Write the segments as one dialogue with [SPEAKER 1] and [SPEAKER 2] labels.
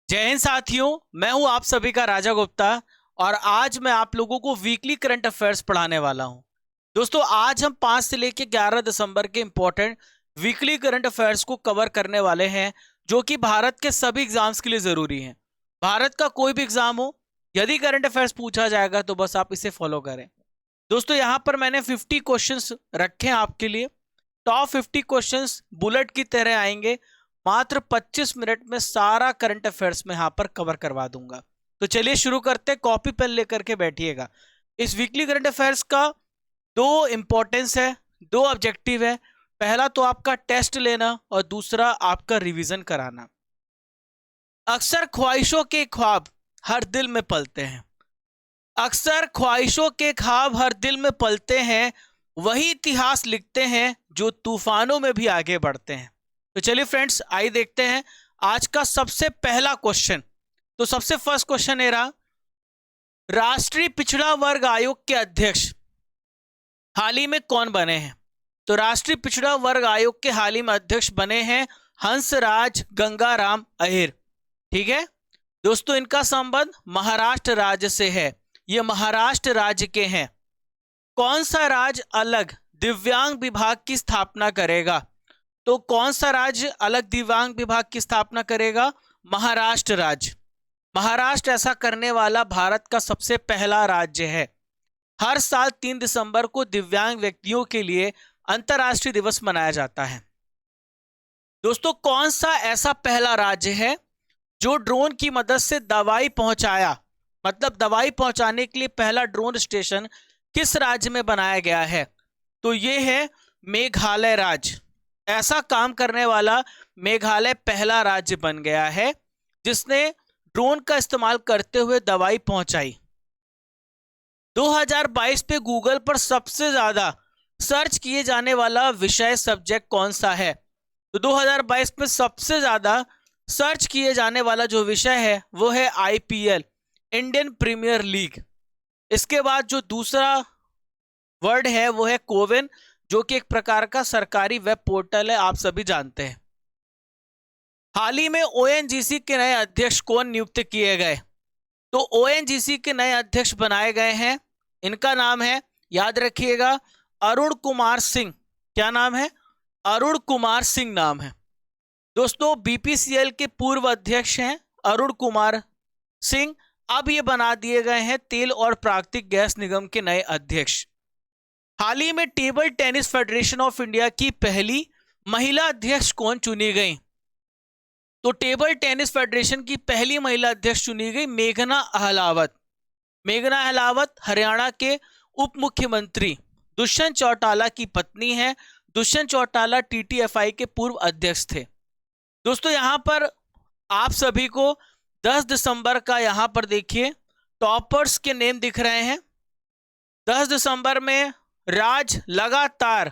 [SPEAKER 1] जय हिंद साथियों। मैं हूं आप सभी का राजा गुप्ता और आज मैं आप लोगों को वीकली करंट अफेयर्स पढ़ाने वाला हूं। दोस्तों, आज हम 5 से लेकर 11 दिसंबर के इंपॉर्टेंट वीकली करंट अफेयर्स को कवर करने वाले हैं, जो कि भारत के सभी एग्जाम्स के लिए जरूरी हैं। भारत का कोई भी एग्जाम हो, यदि करंट अफेयर्स पूछा जाएगा तो बस आप इसे फॉलो करें। दोस्तों, यहां पर मैंने 50 क्वेश्चंस रखे हैं आपके लिए। टॉप 50 क्वेश्चंस बुलेट की तरह आएंगे। मात्र 25 मिनट में सारा करंट अफेयर्स में यहां पर कवर करवा दूंगा। तो चलिए शुरू करते हैं। कॉपी पेन लेकर के बैठिएगा। इस वीकली करंट अफेयर्स का दो इंपॉर्टेंस है, दो ऑब्जेक्टिव है। पहला तो आपका टेस्ट लेना और दूसरा आपका रिवीजन कराना। अक्सर ख्वाहिशों के ख्वाब हर दिल में पलते हैं। अक्सर ख्वाहिशों के ख्वाब हर दिल में पलते हैं, वही इतिहास लिखते हैं जो तूफानों में भी आगे बढ़ते हैं। तो चलिए फ्रेंड्स, आइए देखते हैं आज का सबसे पहला क्वेश्चन। तो सबसे फर्स्ट क्वेश्चन है रहा, राष्ट्रीय पिछड़ा वर्ग आयोग के अध्यक्ष हाल ही में कौन बने हैं? तो राष्ट्रीय पिछड़ा वर्ग आयोग के हाल ही में अध्यक्ष बने हैं हंसराज गंगाराम अहिर। ठीक है दोस्तों, इनका संबंध महाराष्ट्र राज्य से है। ये महाराष्ट्र राज्य के हैं। कौन सा राज्य अलग दिव्यांग विभाग की स्थापना करेगा? तो कौन सा राज्य अलग दिव्यांग विभाग की स्थापना करेगा? महाराष्ट्र राज्य। महाराष्ट्र ऐसा करने वाला भारत का सबसे पहला राज्य है। हर साल 3 दिसंबर को दिव्यांग व्यक्तियों के लिए अंतर्राष्ट्रीय दिवस मनाया जाता है। दोस्तों, कौन सा ऐसा पहला राज्य है जो ड्रोन की मदद से दवाई पहुंचाया, मतलब दवाई पहुंचाने के लिए पहला ड्रोन स्टेशन किस राज्य में बनाया गया है? तो यह है मेघालय राज्य। ऐसा काम करने वाला मेघालय पहला राज्य बन गया है जिसने ड्रोन का इस्तेमाल करते हुए दवाई पहुंचाई। 2022 पे गूगल पर सबसे ज्यादा सर्च किए जाने वाला विषय सब्जेक्ट कौन सा है? तो 2022 में सबसे ज्यादा सर्च किए जाने वाला जो विषय है वो है आईपीएल, इंडियन प्रीमियर लीग। इसके बाद जो दूसरा वर्ड है वो है कोविन, जो कि एक प्रकार का सरकारी वेब पोर्टल है, आप सभी जानते हैं। हाल ही में ओएनजीसी के नए अध्यक्ष कौन नियुक्त किए गए? तो ओएनजीसी के नए अध्यक्ष बनाए गए हैं, इनका नाम है, याद रखिएगा, अरुण कुमार सिंह। क्या नाम है? अरुण कुमार सिंह नाम है। दोस्तों, बीपीसीएल के पूर्व अध्यक्ष हैं अरुण कुमार सिंह। अब ये बना दिए गए हैं तेल और प्राकृतिक गैस निगम के नए अध्यक्ष। हाल ही में table tennis federation of India की पहली महिला अध्यक्ष कौन चुनी गई? तो टेबल टेनिस फेडरेशन की पहली महिला अध्यक्ष चुनी गई मेघना अहलावत। मेघना अहलावत हरियाणा के उप मुख्यमंत्री दुष्यंत चौटाला की पत्नी है। दुष्यंत चौटाला टीटीएफआई के पूर्व अध्यक्ष थे। दोस्तों, यहां पर आप सभी को 10 दिसंबर का यहां पर देखिए टॉपर्स के नेम दिख रहे हैं। 10 दिसंबर में राज लगातार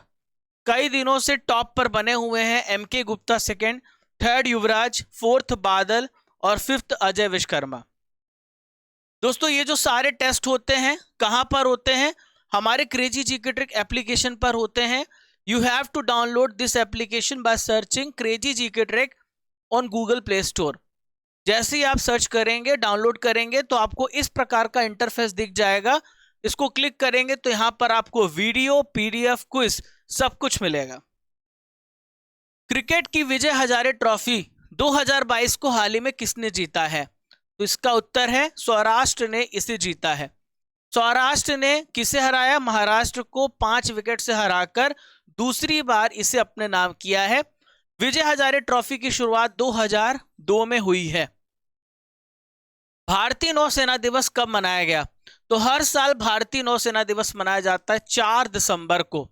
[SPEAKER 1] कई दिनों से टॉप पर बने हुए हैं। एमके गुप्ता सेकंड, थर्ड युवराज, फोर्थ बादल और फिफ्थ अजय विश्वकर्मा। दोस्तों, ये जो सारे टेस्ट होते हैं कहां पर होते हैं? हमारे क्रेजी जीके ट्रिक एप्लीकेशन पर होते हैं। You have to download this application by searching crazy GK trick on Google Play Store. जैसे ही आप सर्च करेंगे, डाउनलोड करेंगे, तो आपको इस प्रकार का इंटरफेस दिख जाएगा। इसको क्लिक करेंगे तो यहां पर आपको वीडियो, पीडीएफ, क्विज सब कुछ मिलेगा। क्रिकेट की विजय हजारे ट्रॉफी 2022 को हाल ही में किसने जीता है? तो इसका उत्तर है सौराष्ट्र ने इसे जीता है। सौराष्ट्र ने किसे हराया? महाराष्ट्र को 5 विकेट से हराकर दूसरी बार इसे अपने नाम किया है। विजय हजारे ट्रॉफी की शुरुआत 2002 में हुई है। भारतीय नौसेना दिवस कब मनाया गया? तो हर साल भारतीय नौसेना दिवस मनाया जाता है 4 दिसंबर को।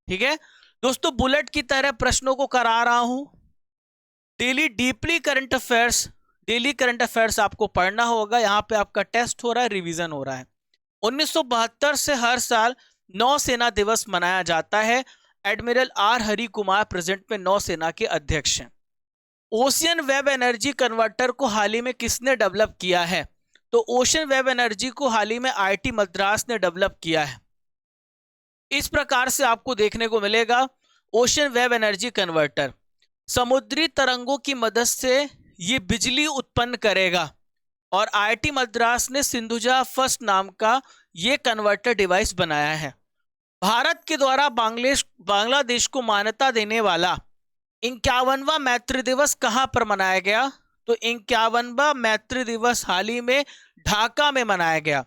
[SPEAKER 1] ठीक है दोस्तों, बुलेट की तरह प्रश्नों को करा रहा हूं। Daily deeply current affairs, daily current affairs आपको पढ़ना होगा। यहां पे आपका टेस्ट हो रहा है, रिवीजन हो रहा है। 1972 से हर साल नौसेना दिवस मनाया जाता है। Admiral R Hari Kumar present में नौसेना के अध्यक्ष हैं। ओशियन वेब एनर्जी कन्वर्टर को हाल ही में किसने डेवलप किया है? तो ओशन वेब एनर्जी को हाल ही में आईआईटी मद्रास ने डेवलप किया है। इस प्रकार से आपको देखने को मिलेगा ओशन वेब एनर्जी कन्वर्टर। समुद्री तरंगों की मदद से ये बिजली उत्पन्न करेगा। और आईआईटी मद्रास ने सिंधुजा फर्स्ट नाम का ये कन्वर्टर डिवाइस बनाया है। भारत के द्वारा बांग्लादेश को मान्यता देने वाला 51वां मैत्री दिवस कहां पर मनाया गया? तो 51वां मैत्री दिवस हाल ही में ढाका में मनाया गया।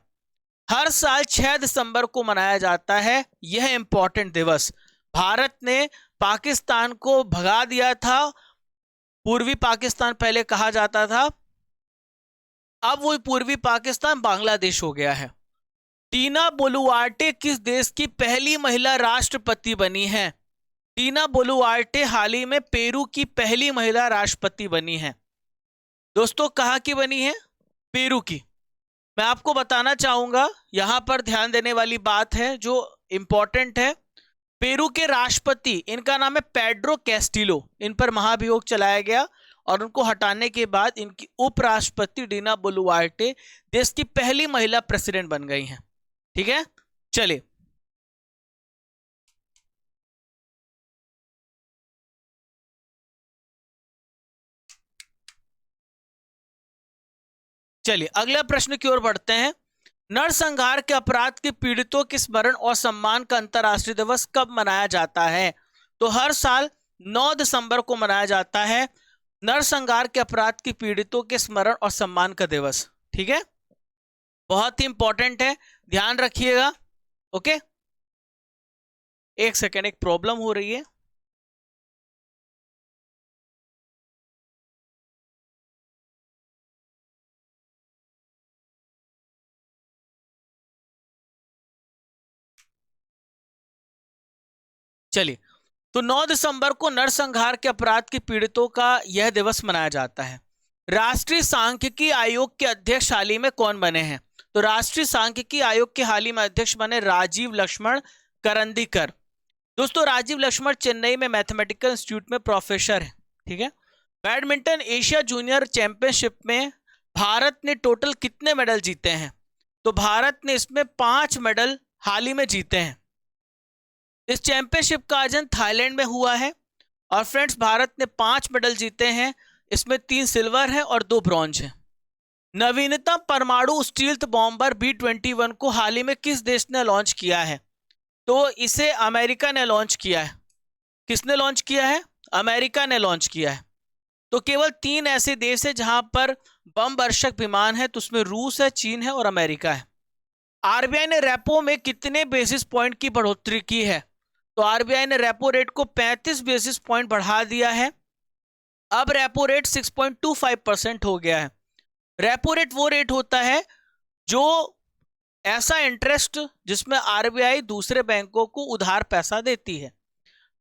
[SPEAKER 1] हर साल 6 दिसंबर को मनाया जाता है यह इंपॉर्टेंट दिवस। भारत ने पाकिस्तान को भगा दिया था, पूर्वी पाकिस्तान पहले कहा जाता था, अब वो पूर्वी पाकिस्तान बांग्लादेश हो गया है। टीना बोलुआर्टे किस देश की पहली महिला राष्ट्रपति बनी है? टीना बोलुआर्टे हाल ही में पेरू की पहली महिला राष्ट्रपति बनी है। दोस्तों कहां की बनी है? पेरू की। मैं आपको बताना चाहूंगा, यहां पर ध्यान देने वाली बात है जो इंपॉर्टेंट है। पेरू के राष्ट्रपति, इनका नाम है पेड्रो कैस्टिलो। इन पर महाभियोग चलाया गया और उनको हटाने के बाद इनकी उपराष्ट्रपति डीना बोलुआर्टे देश की पहली महिला प्रेसिडेंट बन गई हैं। ठीक है, चलिए अगला प्रश्न की ओर बढ़ते हैं। नरसंहार के अपराध के पीड़ितों के स्मरण और सम्मान का अंतर्राष्ट्रीय दिवस कब मनाया जाता है? तो हर साल 9 दिसंबर को मनाया जाता है नरसंहार के अपराध के पीड़ितों के स्मरण और सम्मान का दिवस। ठीक है, बहुत ही इंपॉर्टेंट है, ध्यान रखिएगा। ओके, एक सेकेंड, एक प्रॉब्लम हो रही है। चलिए, तो 9 दिसंबर को नरसंहार के अपराध के पीड़ितों का यह दिवस मनाया जाता है। राष्ट्रीय सांख्यिकी आयोग के अध्यक्ष हाल ही में कौन बने हैं? तो राष्ट्रीय सांख्यिकी आयोग के हाल ही में अध्यक्ष बने राजीव लक्ष्मण करंदीकर। दोस्तों राजीव लक्ष्मण चेन्नई में मैथमेटिकल इंस्टीट्यूट में प्रोफेसर है। ठीक है, बैडमिंटन एशिया जूनियर चैंपियनशिप में भारत ने टोटल कितने मेडल जीते हैं? तो भारत ने इसमें 5 मेडल हाल ही में जीते हैं। इस चैंपियनशिप का आयोजन थाईलैंड में हुआ है और फ्रेंड्स भारत ने 5 मेडल जीते हैं, इसमें 3 सिल्वर है और 2 ब्रॉन्ज है। नवीनतम परमाणु स्टील्थ बॉम्बर B-21 को हाल ही में किस देश ने लॉन्च किया है? तो इसे अमेरिका ने लॉन्च किया है। किसने लॉन्च किया है? अमेरिका ने लॉन्च किया है। तो केवल 3 ऐसे देश है जहां पर बम वर्षक विमान है, तो उसमें रूस है, चीन है और अमेरिका है। आरबीआई ने रेपो में कितने बेसिस पॉइंट की बढ़ोतरी की है? तो आरबीआई ने रेपो रेट को 35 बेसिस पॉइंट बढ़ा दिया है। अब रेपो रेट 6.25% हो गया है। रेपो रेट वो रेट होता है जो ऐसा इंटरेस्ट जिसमें आरबीआई दूसरे बैंकों को उधार पैसा देती है।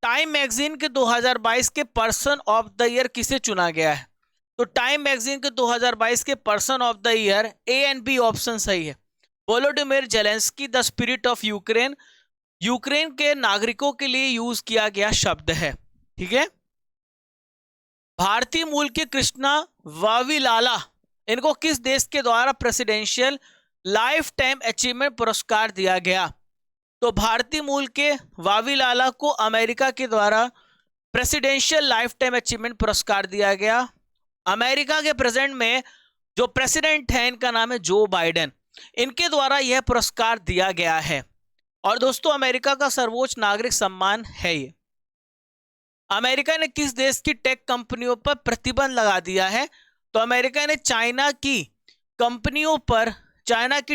[SPEAKER 1] टाइम मैगजीन के 2022 के पर्सन ऑफ द ईयर किसे चुना गया है? तो टाइम मैगजीन के 2022 के person of the year A and B option सही है। Volodymyr Zelensky, the spirit of Ukraine, Ukraine के नागरिकों के लिए यूज किया गया शब्द है। ठीक है, भारतीय मूल के कृष्णा वाविलाला, इनको किस देश के द्वारा प्रेसिडेंशियल लाइफ टाइम अचीवमेंट पुरस्कार दिया गया? तो भारतीय मूल के वाविलाला को अमेरिका के द्वारा प्रेसिडेंशियल लाइफ टाइम अचीवमेंट पुरस्कार दिया गया। अमेरिका के प्रेजेंट में जो प्रेसिडेंट है इनका नाम है जो बाइडेन, इनके द्वारा यह पुरस्कार दिया गया है। और दोस्तों अमेरिका का सर्वोच्च नागरिक सम्मान है ये। अमेरिका ने किस देश की टेक कंपनियों पर प्रतिबंध लगा दिया है? तो अमेरिका ने चाइना की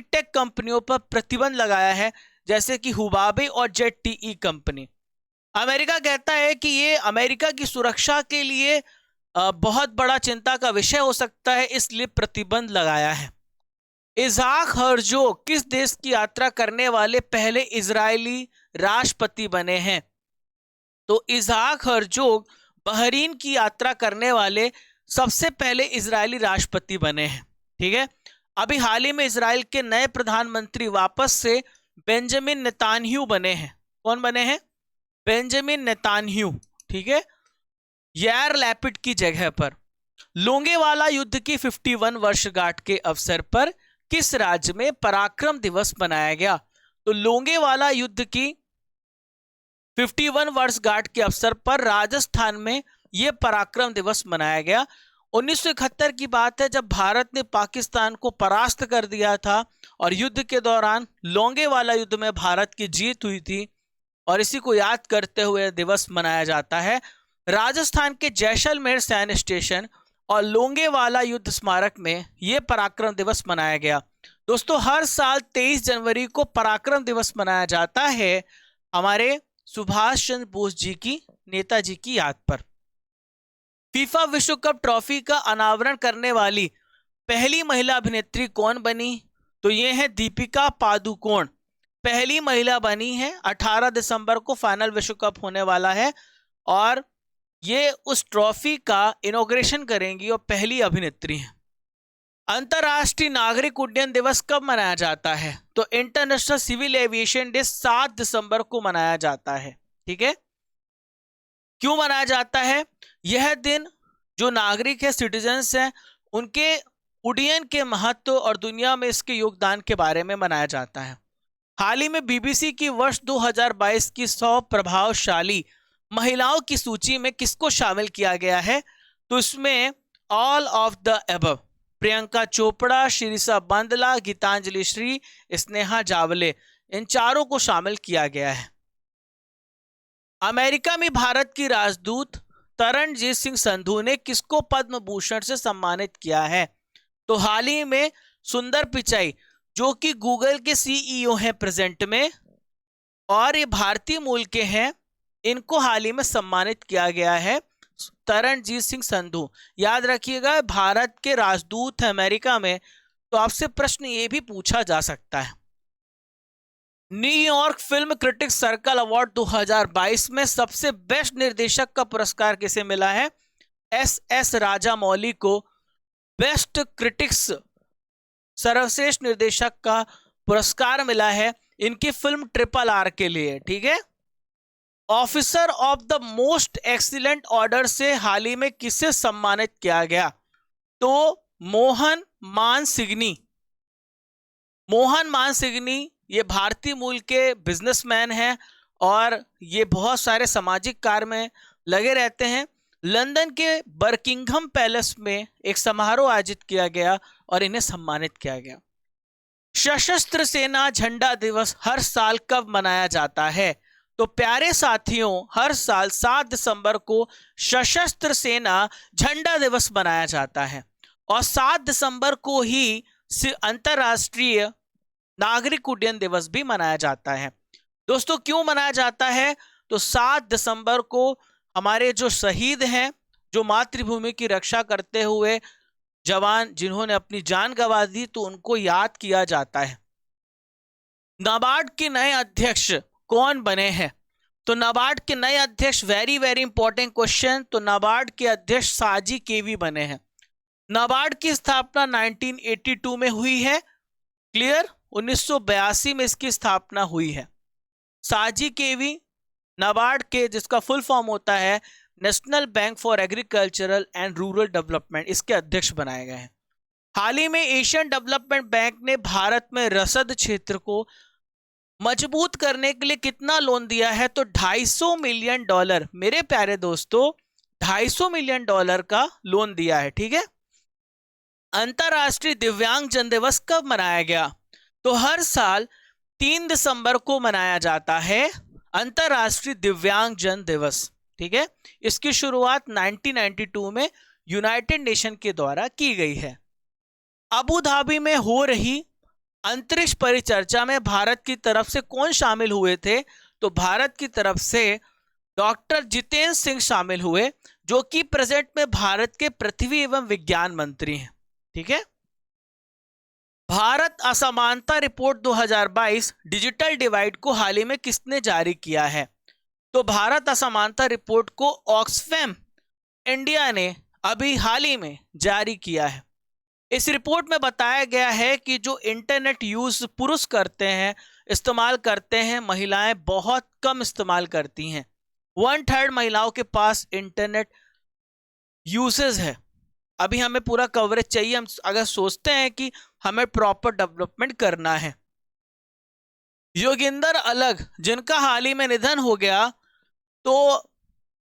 [SPEAKER 1] टेक कंपनियों पर प्रतिबंध लगाया है, जैसे कि हुवावे और ZTE कंपनी। अमेरिका कहता है कि ये अमेरिका की सुरक्षा के लिए बहुत बड़ा चिंता का विषय हो सकता है, इसलिए प्रतिबंध लगाया है। इज़हाक हर्जोग किस देश की यात्रा करने वाले पहले इजरायली राष्ट्रपति बने हैं? तो इज़हाक हर्जोग बहरीन की यात्रा करने वाले सबसे पहले इजरायली राष्ट्रपति बने हैं। ठीक है, अभी हाल ही में इजराइल के नए प्रधानमंत्री वापस से बेंजामिन नेतान्याहू बने हैं। कौन बने हैं? Benjamin Netanyahu. ठीक है, यार लैपिड की जगह पर। लोंगेवाला युद्ध की 51 वर्षगांठ के अवसर पर किस राज्य में पराक्रम दिवस मनाया गया? तो लोंगेवाला युद्ध की 51 वर्षगांठ के अवसर पर राजस्थान में यह पराक्रम दिवस मनाया गया 1971 की बात है जब भारत ने पाकिस्तान को परास्त कर दिया था और युद्ध के दौरान लोंगेवाला युद्ध में भारत की जीत हुई थी, और इसी को याद करते हुए दिवस मनाया जाता है। राजस्थान के जैसलमेर सैन्य स्टेशन और लोंगेवाला युद्ध स्मारक में यह पराक्रम दिवस मनाया गया। दोस्तों, हर साल 23 जनवरी को पराक्रम दिवस मनाया जाता है हमारे सुभाष चंद्र बोस जी की, नेताजी की याद पर। फीफा विश्व कप ट्रॉफी का अनावरण करने वाली पहली महिला अभिनेत्री कौन बनी? तो ये है दीपिका पादुकोण, पहली महिला बनी है। 18 दिसंबर को फाइनल विश्व कप होने वाला है और ये उस ट्रॉफी का इनॉग्रेशन करेंगी और पहली अभिनेत्री हैं। अंतरराष्ट्रीय नागरिक उड्डयन दिवस कब मनाया जाता है? तो इंटरनेशनल सिविल एविएशन डे 7 दिसंबर को मनाया जाता है। ठीक है, क्यों मनाया जाता है? यह दिन जो नागरिक है, सिटीजन्स हैं, उनके उड्डयन के महत्व और दुनिया में इसके योगदान के बारे में मनाया जाता है। हाल ही में बीबीसी की वर्ष 2022 की 100 प्रभावशाली महिलाओं की सूची में किसको शामिल किया गया है? तो इसमें all of the above, Priyanka Chopra, Shirisha Bandla, Geetanjali Shree, Sneha Jawale, इन चारों को शामिल किया गया है। अमेरिका में भारत की राजदूत तरणजीत सिंह संधू ने किसको पद्म भूषण से सम्मानित किया है? तो हाल ही में सुंदर पिचाई, जो कि गूगल के सीईओ हैं प्रेजेंट में और ये भारतीय मूल के हैं, इनको हाल ही में सम्मानित किया गया है। तरणजीत सिंह संधू, याद रखिएगा, भारत के राजदूत हैं अमेरिका में। तो आपसे प्रश्न ये भी पूछा जा सकता है। New York film critics circle award 2022 में सबसे बेस्ट निर्देशक का पुरस्कार किसे मिला है? एस राजामौली को बेस्ट क्रिटिक्स, सर्वश्रेष्ठ निर्देशक का पुरस्कार मिला है इनकी फिल्म RRR के लिए। ठीक है, officer of the most excellent order से हाल ही में किसे सम्मानित किया गया? तो मोहन मानसिंघनी। मोहन मानसिंघनी ये भारतीय मूल के बिजनेसमैन हैं और ये बहुत सारे सामाजिक कार्य में लगे रहते हैं। लंदन के बर्किंघम पैलेस में एक समारोह आयोजित किया गया और इन्हें सम्मानित किया गया। सशस्त्र सेना झंडा दिवस हर साल कब मनाया जाता है? तो प्यारे साथियों, हर साल 7 दिसंबर को सशस्त्र सेना झंडा दिवस मनाया जाता है और 7 दिसंबर को ही अंतरराष्ट्रीय नागरिक उड्डयन दिवस भी मनाया जाता है। दोस्तों, क्यों मनाया जाता है? तो 7 दिसंबर को हमारे जो शहीद हैं, जो मातृभूमि की रक्षा करते हुए जवान जिन्होंने अपनी जान गंवा दी, तो उनको याद किया जाता है। नाबार्ड के नए अध्यक्ष कौन बने हैं? तो नाबार्ड के नए अध्यक्ष, वेरी वेरी इंपॉर्टेंट क्वेश्चन, तो नाबार्ड के अध्यक्ष साजी केवी बने हैं। नाबार्ड की स्थापना 1982 में हुई है। क्लियर, 1982 में इसकी स्थापना हुई है। साजी केवी नाबार्ड के, जिसका फुल फॉर्म होता है national bank for agricultural and rural development, इसके अध्यक्ष बनाए गए हैं। हाल ही में एशियन डेवलपमेंट बैंक ने भारत में रसद क्षेत्र को मजबूत करने के लिए कितना लोन दिया है? तो $250 मिलियन, मेरे प्यारे दोस्तों, $250 मिलियन का लोन दिया है। ठीक है, अंतरराष्ट्रीय दिव्यांग जन दिवस कब मनाया गया? तो हर साल 3 दिसंबर को मनाया जाता है अंतरराष्ट्रीय दिव्यांग जन दिवस। ठीक है, इसकी शुरुआत 1992 में यूनाइटेड नेशन के द्वारा की गई है। अबू धाबी में हो रही अंतरिक्ष परिचर्चा में भारत की तरफ से कौन शामिल हुए थे? तो भारत की तरफ से डॉक्टर जितेंद्र सिंह शामिल हुए, जो कि प्रेजेंट में भारत के पृथ्वी एवं विज्ञान मंत्री हैं। ठीक है, भारत असमानता रिपोर्ट 2022 डिजिटल डिवाइड को हाल ही में किसने जारी किया है? तो भारत असमानता रिपोर्ट को ऑक्सफैम इंडिया ने अभी हाल ही में जारी किया है। इस रिपोर्ट में बताया गया है कि जो इंटरनेट यूज पुरुष करते हैं, इस्तेमाल करते हैं, महिलाएं बहुत कम इस्तेमाल करती हैं। 1/3 महिलाओं के पास इंटरनेट यूसेज है। अभी हमें पूरा कवरेज चाहिए, हम अगर सोचते हैं कि हमें प्रॉपर डेवलपमेंट करना है। योगिंदर अलग, जिनका हाल ही में निधन हो गया, तो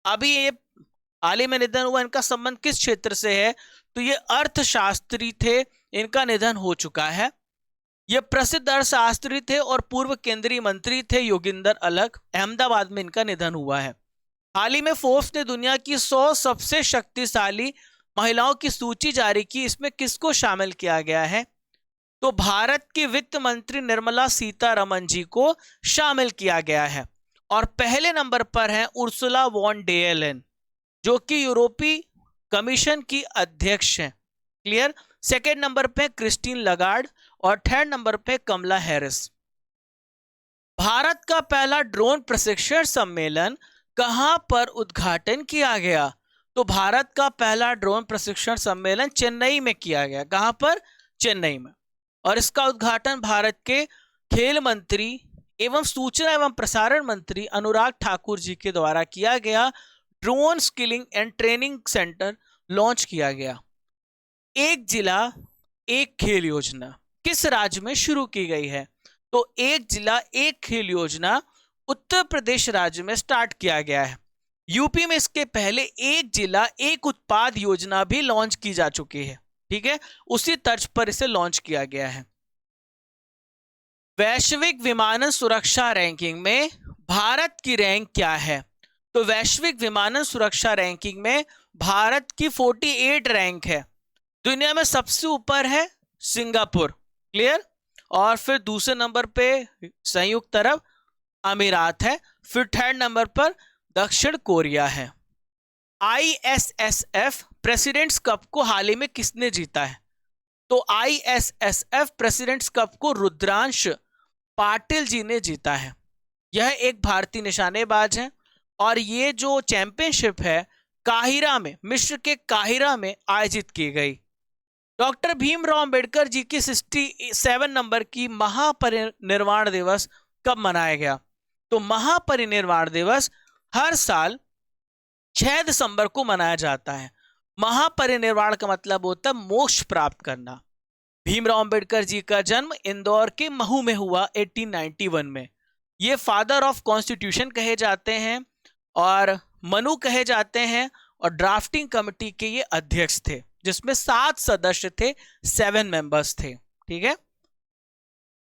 [SPEAKER 1] अभी ये हाल ही में निधन हुआ, इनका संबंध किस क्षेत्र से है? तो ये अर्थशास्त्री थे, इनका निधन हो चुका है। ये प्रसिद्ध अर्थशास्त्री थे और पूर्व केंद्रीय मंत्री थे योगिंदर अलग, अहमदाबाद में इनका निधन हुआ है। हाल ही में फोर्ब्स ने दुनिया की 100 सबसे शक्तिशाली महिलाओं की सूची जारी की, इसमें किसको शामिल किया गया है? तो भारत की वित्त मंत्री निर्मला सीतारमन जी को शामिल किया गया है। और पहले नंबर पर है उर्सुला वॉन डेर लेyen, जो कि यूरोपीय कमीशन की अध्यक्ष हैं। क्लियर। सेकेंड नंबर पे क्रिस्टीन लगार्ड और थर्ड नंबर पे कमला हैरिस। भारत का पहला ड्रोन प्रशिक्षण सम्मेलन कहां पर उद्घाटन किया गया? तो भारत का पहला ड्रोन प्रशिक्षण सम्मेलन चेन्नई में किया गया। कहां पर? चेन्नई में। और इसका उद्घाटन भारत के खेल मंत्री एवं सूचना एवं प्रसारण मंत्री अनुराग ठाकुर जी के द्वारा किया गया। Drone skilling and training centre launch किया गया। एक जिला एक खेल योजना किस राज्य में शुरू की गई है? तो एक जिला एक खेल योजना उत्तर प्रदेश राज्य में स्टार्ट किया गया है। यूपी में इसके पहले एक जिला एक उत्पाद योजना भी लॉन्च की जा चुकी है। ठीक है, उसी तर्ज पर इसे लॉन्च किया गया है। वैश्विक विमानन सुरक्षा रैंकिंग में भारत की रैंक क्या है? तो वैश्विक विमानन सुरक्षा रैंकिंग में भारत की 48 रैंक है। दुनिया में सबसे ऊपर है सिंगापुर। क्लियर। और फिर दूसरे नंबर पे संयुक्त अरब अमीरात है। फिर थर्ड नंबर पर दक्षिण कोरिया है। ISSF प्रेसिडेंट्स कप को हाल ही में किसने जीता है? तो ISSF प्रेसिडेंट्स कप को रुद्रांश पाटिल जी ने जीता है। यह एक भारतीय निशानेबाज है और ये जो चैंपियनशिप है काहिरा में, मिस्र के काहिरा में आयोजित की गई। डॉक्टर भीमराव अंबेडकर जी की 67 नंबर की महापरिनिर्वाण दिवस कब मनाया गया? तो महापरिनिर्वाण दिवस हर साल 6 दिसंबर को मनाया जाता है। महापरिनिर्वाण का मतलब होता है मोक्ष प्राप्त करना। भीमराव अंबेडकर जी का जन्म इंदौर के महू में हुआ 1891 में। ये फादर ऑफ कॉन्स्टिट्यूशन कहे जाते हैं और मनु कहे जाते हैं और ड्राफ्टिंग कमेटी के ये अध्यक्ष थे, जिसमें 7 सदस्य थे, 7 मेंबर्स थे। ठीक है।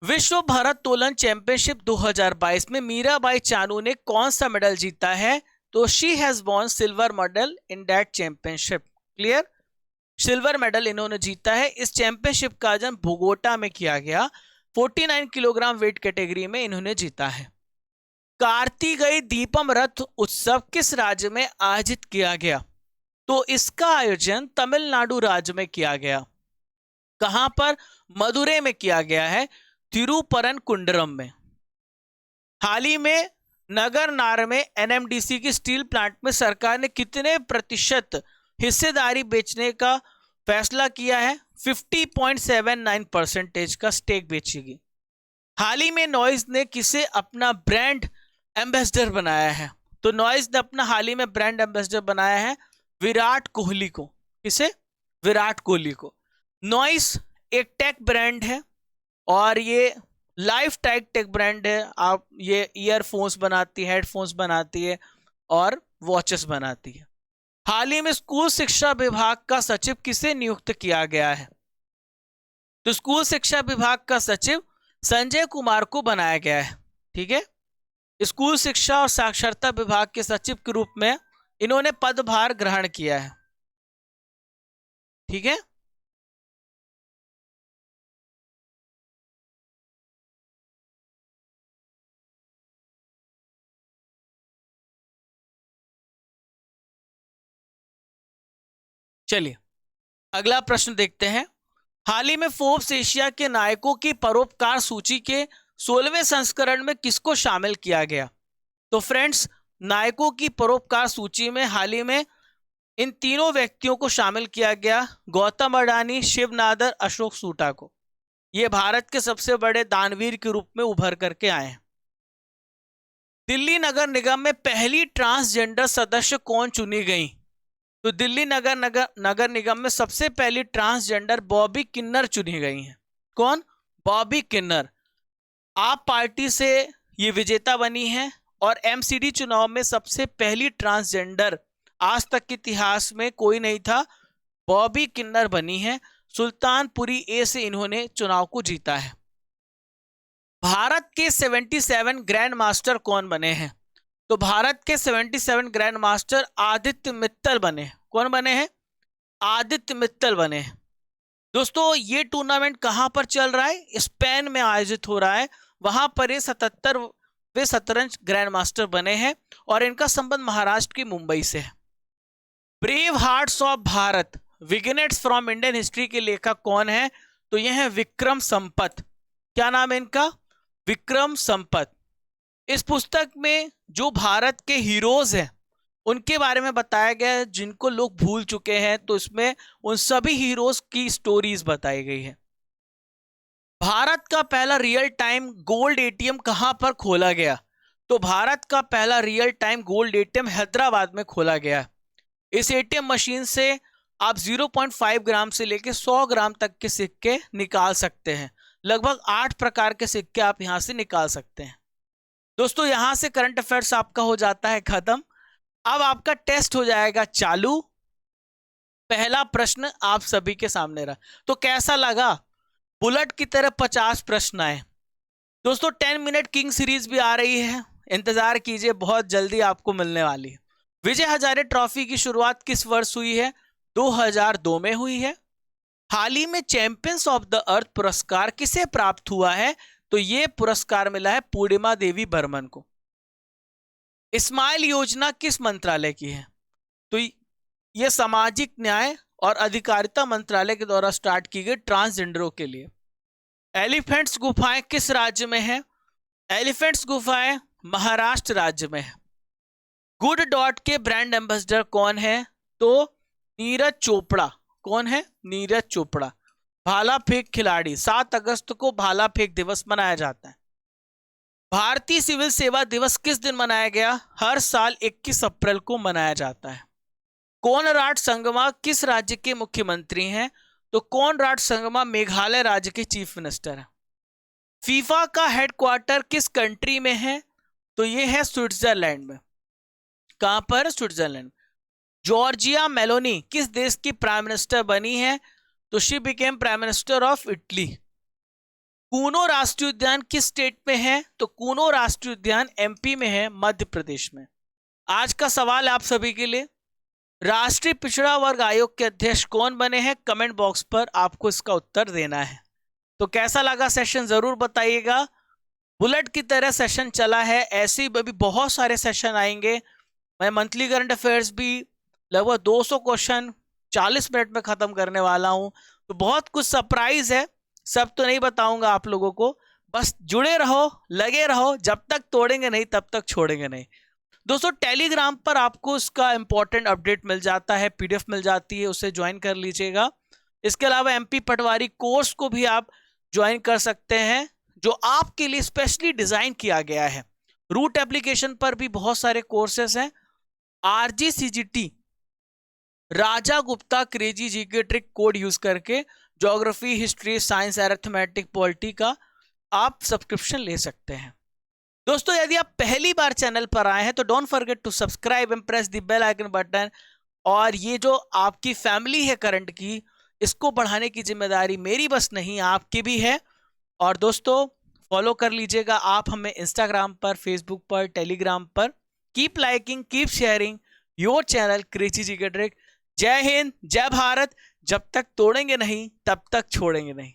[SPEAKER 1] विश्व भारोत्तोलन चैंपियनशिप 2022 में मीराबाई चानू ने कौन सा मेडल जीता है? तो she has won silver medal in that championship. Clear. Silver medal इन्होंने जीता है। इस चैंपियनशिप का आयोजन बोगोटा में किया गया। 49 किलोग्राम वेट कैटेगरी में इन्होंने जीता है। कार्तिकेय दीपम रथ उत्सव किस राज्य में आयोजित किया गया? तो इसका आयोजन तमिलनाडु राज्य में किया गया। कहां पर? मदुरै में किया गया है, तिरुपरनकुंड्रम में। हाल ही में नगरनार में NMDC की स्टील प्लांट में सरकार ने कितने प्रतिशत हिस्सेदारी बेचने का फैसला किया है? 50.79% का स्टेक बेचेगी। हाल ही में नॉइज ने किसे अपना ब्रांड एम्बेसडर बनाया है? तो नॉइज ने अपना हाल ही में ब्रांड एम्बेसडर बनाया है विराट कोहली को। किसे? विराट कोहली को। नॉइज एक टेक ब्रांड है और ये लाइफ टाइक टेक ब्रांड है। आप ये ईयरफोन्स बनाती है, हेडफोन्स बनाती है और वॉचेस बनाती है। हाल ही में स्कूल शिक्षा विभाग का सचिव किसे नियुक्त किया गया है? तो स्कूल शिक्षा विभाग का सचिव संजय कुमार को बनाया गया है। ठीक है। स्कूल शिक्षा और साक्षरता विभाग के सचिव के रूप में इन्होंने पदभार ग्रहण किया है। ठीक है। चलिए अगला प्रश्न देखते हैं। हाल ही में फोर्ब्स एशिया के नायकों की परोपकार सूची के 16वें संस्करण में किसको शामिल किया गया? तो फ्रेंड्स, नायकों की परोपकार सूची में हाल ही में इन तीनों व्यक्तियों को शामिल किया गया। गौतम अडानी, शिव नादर, अशोक सूटा को। ये भारत के सबसे बड़े दानवीर के रूप में उभर करके आए हैं। दिल्ली नगर निगम में पहली ट्रांसजेंडर सदस्य कौन चुनी गई? तो दिल्ली नगर निगम में सबसे पहली ट्रांसजेंडर बॉबी किन्नर चुनी गई हैं। कौन? बॉबी किन्नर। आप पार्टी से ये विजेता बनी है और MCD चुनाव में सबसे पहली ट्रांसजेंडर आज तक के इतिहास में कोई नहीं था, बॉबी किन्नर बनी है। सुल्तानपुरी ए से इन्होंने चुनाव को जीता है। भारत के 77 ग्रैंड मास्टर कौन बने हैं? तो भारत के 77 ग्रैंड मास्टर आदित्य मित्तल बने। कौन बने हैं? आदित्य मित्तल बने हैं। दोस्तों ये टूर्नामेंट कहां पर चल रहा है? स्पेन में आयोजित हो रहा है। वहां पर ये 77वें शतरंज ग्रैंड मास्टर बने हैं और इनका संबंध महाराष्ट्र की मुंबई से है। Brave hearts of Bharat vignettes from Indian history के लेखक कौन है? तो यह है विक्रम संपत। क्या नाम है इनका? विक्रम संपत। इस पुस्तक में जो भारत के हीरोज हैं उनके बारे में बताया गया है, जिनको लोग भूल चुके हैं। तो इसमें उन सभी हीरोज की स्टोरीज बताई गई है। भारत का पहला रियल टाइम गोल्ड एटीएम कहां पर खोला गया? तो भारत का पहला real time gold ATM Hyderabad में खोला गया। इस एटीएम मशीन से आप 0.5 ग्राम से लेकर 100 ग्राम तक के सिक्के निकाल सकते हैं। लगभग 8 प्रकार के सिक्के आप यहां से निकाल सकते हैं। दोस्तों यहां से करंट अफेयर्स आपका हो जाता है खत्म। अब आपका टेस्ट हो जाएगा चालू। पहला प्रश्न आप सभी के सामने रहा, तो कैसा लगा? बुलेट की तरह 50 प्रश्न आए। दोस्तों 10 मिनट किंग सीरीज भी आ रही है, इंतजार कीजिए, बहुत जल्दी आपको मिलने वाली है। विजय हजारे ट्रॉफी की शुरुआत किस वर्ष हुई है? 2002 में हुई है। हाल ही में चैंपियंस ऑफ द अर्थ पुरस्कार किसे प्राप्त हुआ है? तो यह पुरस्कार मिला है पूर्णिमा देवी बर्मन को। स्माइल योजना किस मंत्रालय की है? तो यह सामाजिक न्याय और अधिकारिता मंत्रालय के द्वारा स्टार्ट की गई ट्रांसजेंडरों के लिए। एलिफेंट्स गुफाएं किस राज्य में है? एलिफेंट्स गुफाएं महाराष्ट्र राज्य में है। गुड डॉट के ब्रांड एम्बेसडर कौन है? तो नीरज चोपड़ा। कौन है? नीरज चोपड़ा। भाला फेंक खिलाड़ी 7 अगस्त को भाला फेंक दिवस मनाया जाता है। भारतीय सिविल सेवा दिवस किस दिन मनाया गया? हर साल 21 अप्रैल को मनाया जाता है। कोनराड संगमा किस राज्य के मुख्यमंत्री हैं? तो कोनराड संगमा मेघालय राज्य के चीफ मिनिस्टर हैं। फीफा का हेडक्वार्टर किस कंट्री में है? तो यह है स्विट्जरलैंड में। कहां पर? स्विट्जरलैंड। जॉर्जिया मेलोनी किस देश की प्राइम मिनिस्टर बनी है? तो she became prime minister of Italy. Kuno राष्ट्रीय उद्यान किस स्टेट में है? तो कूनो राष्ट्रीय उद्यान एमपी में है, मध्य प्रदेश में। आज का सवाल आप सभी के लिए, राष्ट्रीय पिछड़ा वर्ग आयोग के अध्यक्ष कौन बने हैं? कमेंट बॉक्स पर आपको इसका उत्तर देना है। तो कैसा लगा सेशन जरूर बताइएगा। बुलेट की तरह सेशन चला है, ऐसे ही भी बहुत सारे सेशन आएंगे। मैं मंथली करंट अफेयर्स भी लगभग 200 क्वेश्चन 40 मिनट में खत्म करने वाला हूं। तो बहुत कुछ सरप्राइज है, सब तो नहीं बताऊंगा आप लोगों को। बस जुड़े रहो, लगे रहो, जब तक तोड़ेंगे नहीं तब तक छोड़ेंगे नहीं। दोस्तों टेलीग्राम पर आपको इसका इंपॉर्टेंट अपडेट मिल जाता है, पीडीएफ मिल जाती है, उसे ज्वाइन कर लीजिएगा। इसके अलावा एमपी पटवारी कोर्स को भी आप ज्वाइन कर सकते हैं, जो आपके लिए स्पेशली डिजाइन किया गया है। रूट एप्लीकेशन पर भी बहुत सारे कोर्सेस हैं। RGCGT Raja Gupta crazy GK trick code use करके geography, history, science, arithmetic, polity का आप सब्सक्रिप्शन ले सकते हैं। दोस्तों यदि आप पहली बार चैनल पर आए हैं तो don't forget to subscribe and press the bell icon button. और ये जो आपकी फैमिली है करंट की, इसको बढ़ाने की जिम्मेदारी मेरी बस नहीं, आपकी भी है। और दोस्तों फॉलो कर लीजिएगा आप हमें इंस्टाग्राम पर, फेसबुक पर, टेलीग्राम पर। Keep liking, keep sharing your channel crazy GK trick. जय हिंद, जय भारत। जब तक तोड़ेंगे नहीं तब तक छोड़ेंगे नहीं।